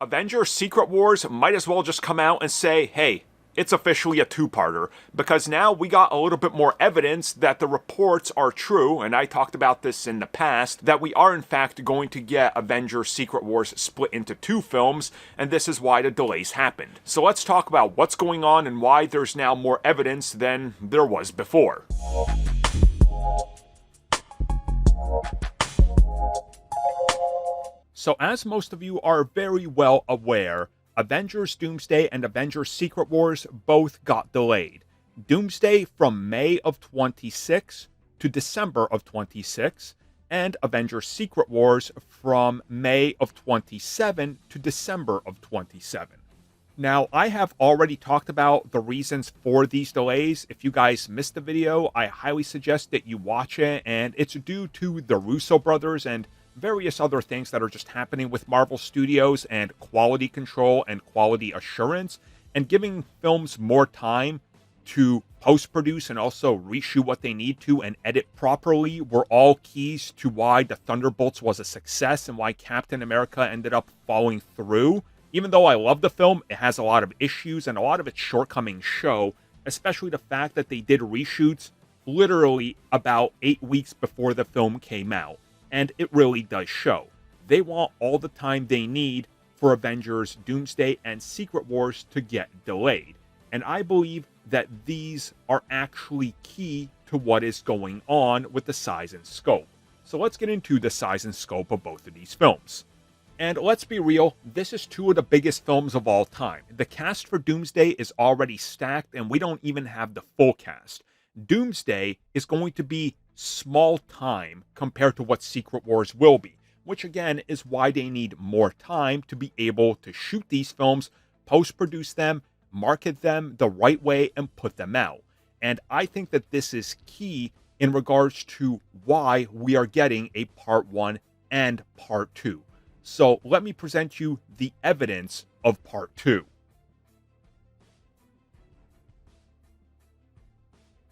Avengers Secret Wars might as well just come out and say, hey, it's officially a two-parter, because now we got a little bit more evidence that the reports are true, and I talked about this in the past, that we are in fact going to get Avengers Secret Wars split into two films, and this is why the delays happened. So let's talk about what's going on and why there's now more evidence than there was before. So as most of you are very well aware, Avengers Doomsday and Avengers Secret Wars both got delayed. Doomsday from May of 26 to December of 26, and Avengers Secret Wars from May of 27 to December of 27. Now, I have already talked about the reasons for these delays. If you guys missed the video, I highly suggest that you watch it, and it's due to the Russo brothers and various other things that are just happening with Marvel Studios and quality control and quality assurance, and giving films more time to post-produce and also reshoot what they need to and edit properly were all keys to why the Thunderbolts was a success and why Captain America ended up falling through. Even though I love the film, it has a lot of issues and a lot of its shortcomings show, especially the fact that they did reshoots literally about 8 weeks before the film came out. And it really does show. They want all the time they need for Avengers Doomsday and Secret Wars to get delayed. And I believe that these are actually key to what is going on with the size and scope. So let's get into the size and scope of both of these films. And let's be real, this is two of the biggest films of all time. The cast for Doomsday is already stacked and we don't even have the full cast. Doomsday is going to be small time compared to what Secret Wars will be, which again is why they need more time to be able to shoot these films, post-produce them, market them the right way, and put them out. And I think that this is key in regards to why we are getting a part 1 and part 2. So let me present you the evidence of part 2.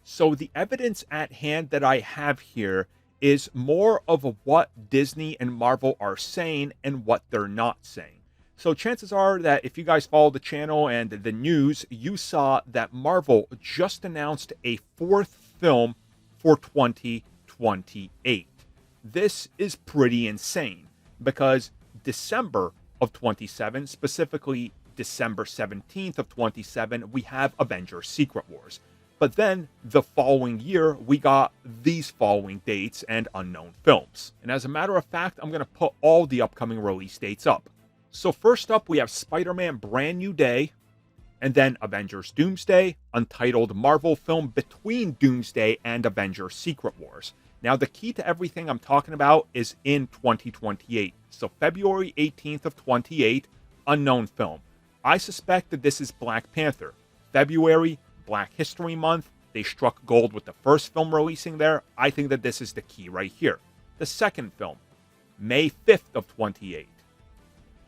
So the evidence at hand that I have here is more of what Disney and Marvel are saying and what they're not saying. So chances are that if you guys follow the channel and the news, you saw that Marvel just announced a 4th film for 2028. This is pretty insane because December of 27, specifically December 17th of 27, we have Avengers Secret Wars. But then the following year, we got these following dates and unknown films. And as a matter of fact, I'm going to put all the upcoming release dates up. So first up, we have Spider-Man Brand New Day, and then Avengers Doomsday, untitled Marvel film between Doomsday and Avengers Secret Wars. Now, the key to everything I'm talking about is in 2028. So February 18th of 28, unknown film. I suspect that this is Black Panther. February, Black History Month, they struck gold with the first film releasing there. I think that this is the key right here. The second film, May 5th of 28.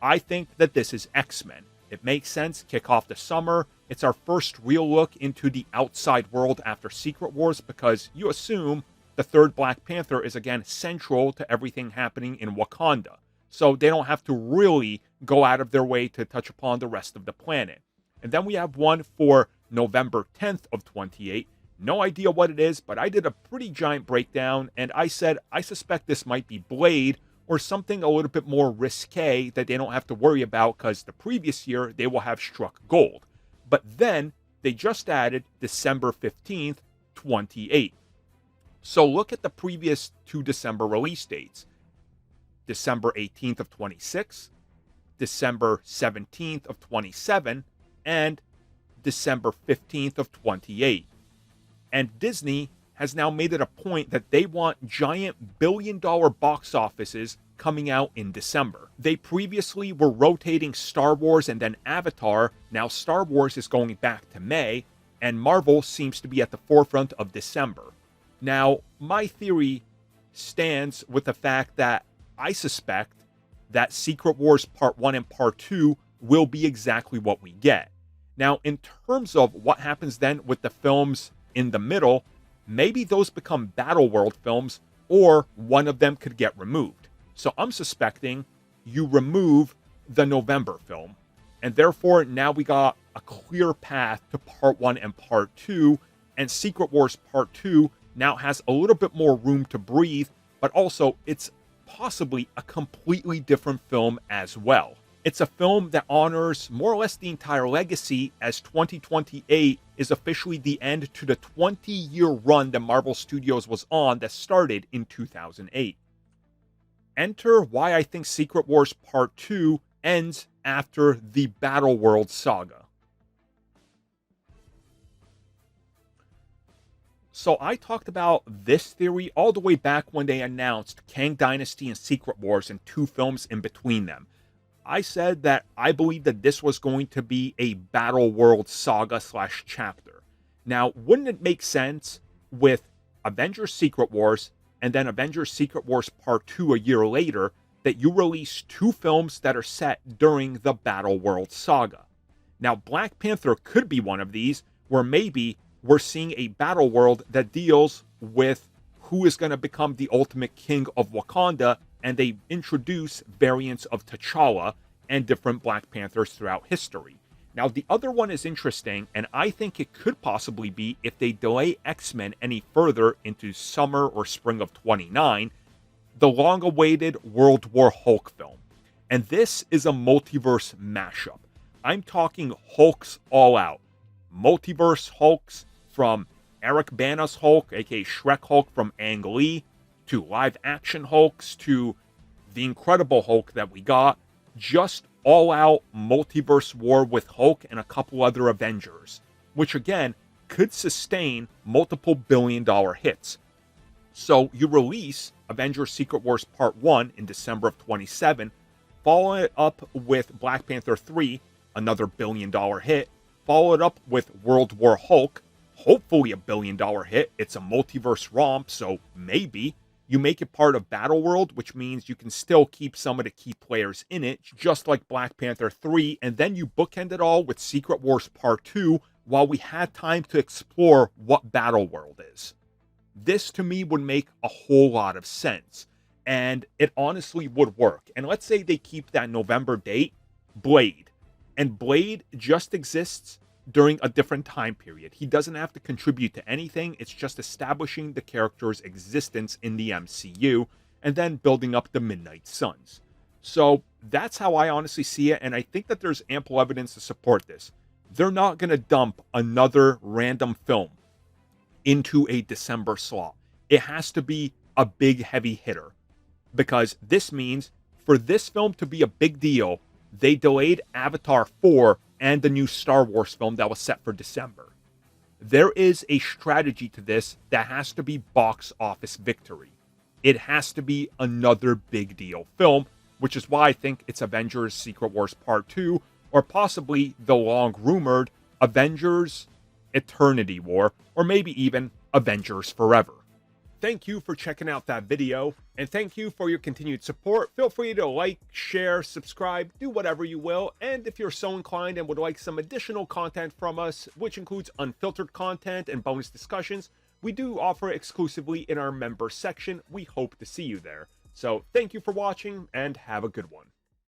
I think that this is X-Men. It makes sense, kick off the summer. It's our first real look into the outside world after Secret Wars because you assume the third Black Panther is again central to everything happening in Wakanda. So they don't have to really go out of their way to touch upon the rest of the planet. And then we have one for November 10th of 28. No idea what it is, but I did a pretty giant breakdown, and I said I suspect this might be Blade or something a little bit more risque that they don't have to worry about because the previous year they will have struck gold. But then they just added December 15th, 28. So look at the previous two December release dates. December 18th of 26, December 17th of 27, and December 15th of 28. And Disney has now made it a point that they want giant billion-dollar box offices coming out in December. They previously were rotating Star Wars and then Avatar. Now Star Wars is going back to May, and Marvel seems to be at the forefront of December. Now, my theory stands with the fact that I suspect that Secret Wars Part 1 and Part 2 will be exactly what we get. Now, in terms of what happens then with the films in the middle, maybe those become Battleworld films, or one of them could get removed. So I'm suspecting you remove the November film. And therefore, now we got a clear path to Part 1 and Part 2, and Secret Wars Part 2 now has a little bit more room to breathe, but also it's possibly a completely different film as well. It's a film that honors more or less the entire legacy, as 2028 is officially the end to the 20-year run that Marvel Studios was on that started in 2008. Enter why I think Secret Wars Part 2 ends after the Battleworld saga. So I talked about this theory all the way back when they announced Kang Dynasty and Secret Wars and 2 films in between them. I said that I believed that this was going to be a Battleworld saga / chapter. Now, wouldn't it make sense with Avengers Secret Wars and then Avengers Secret Wars Part 2 a year later that you release 2 films that are set during the Battleworld saga? Now, Black Panther could be one of these, where maybe we're seeing a Battleworld that deals with who is going to become the ultimate king of Wakanda, and they introduce variants of T'Challa and different Black Panthers throughout history. Now, the other one is interesting, and I think it could possibly be if they delay X-Men any further into summer or spring of 29, the long-awaited World War Hulk film. And this is a multiverse mashup. I'm talking Hulks all out. Multiverse Hulks, from Eric Bana's Hulk, aka Shrek Hulk from Ang Lee, to live-action Hulks, to the Incredible Hulk that we got, just all-out multiverse war with Hulk and a couple other Avengers, which again could sustain multiple billion-dollar hits. So you release Avengers Secret Wars Part 1 in December of 27, follow it up with Black Panther 3, another billion-dollar hit, follow it up with World War Hulk, hopefully a billion-dollar hit. It's a multiverse romp, so maybe. You make it part of Battleworld, which means you can still keep some of the key players in it, just like Black Panther 3, and then you bookend it all with Secret Wars Part 2 while we had time to explore what Battleworld is. This, to me, would make a whole lot of sense, and it honestly would work. And let's say they keep that November date, Blade. And Blade just exists during a different time period. He doesn't have to contribute to anything. It's just establishing the character's existence in the MCU and then building up the Midnight Suns. So that's how I honestly see it, and I think that there's ample evidence to support this. They're not going to dump another random film into a December slot. It has to be a big, heavy hitter, because this means for this film to be a big deal, they delayed Avatar 4 and the new Star Wars film that was set for December. There is a strategy to this that has to be box office victory. It has to be another big deal film, which is why I think it's Avengers Secret Wars Part 2, or possibly the long-rumored Avengers Eternity War, or maybe even Avengers Forever. Thank you for checking out that video, and thank you for your continued support. Feel free to like, share, subscribe, do whatever you will, and if you're so inclined and would like some additional content from us, which includes unfiltered content and bonus discussions, we do offer exclusively in our member section. We hope to see you there. So thank you for watching, and have a good one.